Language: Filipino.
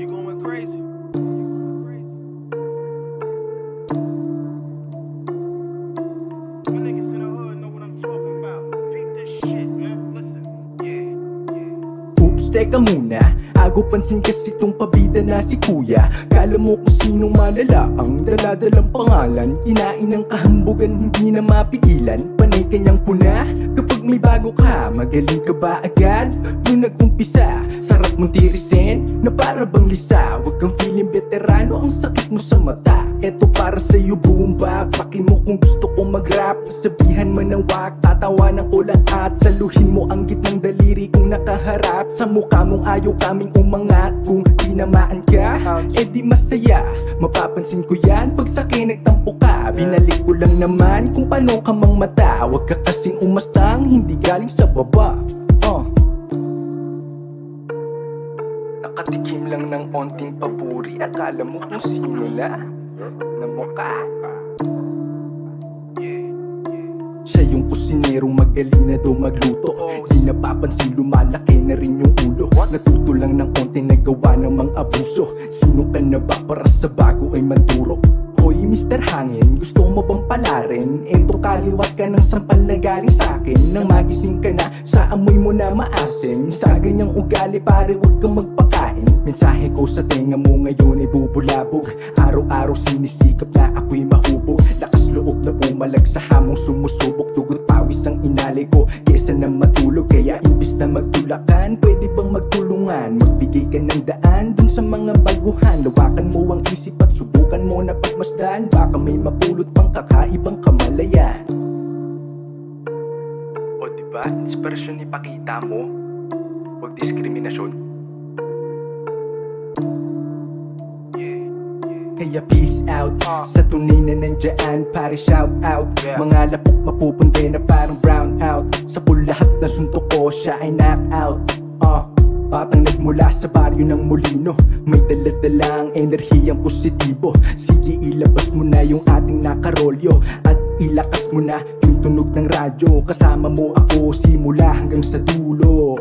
You going crazy. My niggas in the hood know what I'm talking about. Beat this shit, man. Listen. Oops, teka muna. Ago pansin kasi tong pabida na si kuya. Kala mo kung sinong malala ang daladalang pangalan. Kinain ng kahambugan, hindi na mapigilan. Panay kanyang puna. Kapag may bago ka, magaling ka ba agad? Nung nag-umpisa, sarap mong tirisin na para bang lisa. Huwag kang feeling veterano, ang sakit mo sa mata. Eto para sa'yo buong babakin mo kung gusto ko mag-rap. Sabihan man ng wak, tatawanan ko lang at saluhin mo ang gitnang daliri kung nakaharap sa mukha mong ayaw kaming umangat. Kung tinamaan ka, edi masaya. Mapapansin ko yan pag sa'kin nagtampo ka. Binalik ko lang naman kung paano ka mang mata. Huwag ka kasing umastang, hindi galing sa baba. Nakatikim lang ng onting papuri, akala mo kung sino na mukha. Siya yung kusinerong magaling na daw magluto. Di napapansin lumalaki na rin yung ulo. Natuto lang ng konti nagawa namang abuso. Sino ka na ba para sa bago ay manduro? Hoy Mr. Hangin, gusto mo bang palarin? Eto kaliwat ka ng sampal na galing sa'kin. Nang magising ka na, sa amoy mo na maasim. Sa ganyang ugali pare huwag kang magpakain. Mensahe ko sa tenga mo ngayon ay bubulabog. Araw-araw sinisikap na ako'y mahubog. Lakas loob na pumalag sa hamong sumusubok. Dugot pawis ang inalay ko kesa na matulog. Kaya imbis na magtulakan, pwede bang magtulungan? Magbigay ka ng daan dun sa mga baguhan. Lawakan mo ang isip at subukan mo na pagmasdan. Baka may mapulot pang kakaibang kamalayan. O diba, inspirasyon ipakita mo. Huwag diskriminasyon. Kaya peace out sa tunay na nandyan, pare shout out. Mga lapok mapupunti na parang brown out. Sa lahat na suntok ko, siya ay knock out. Batang nagmula sa baryo ng Molino, may daladalang enerhiyang positibo. Sige ilabas mo na yung ating nakarolyo at ilakas mo na yung tunog ng radyo. Kasama mo ako simula hanggang sa dulo.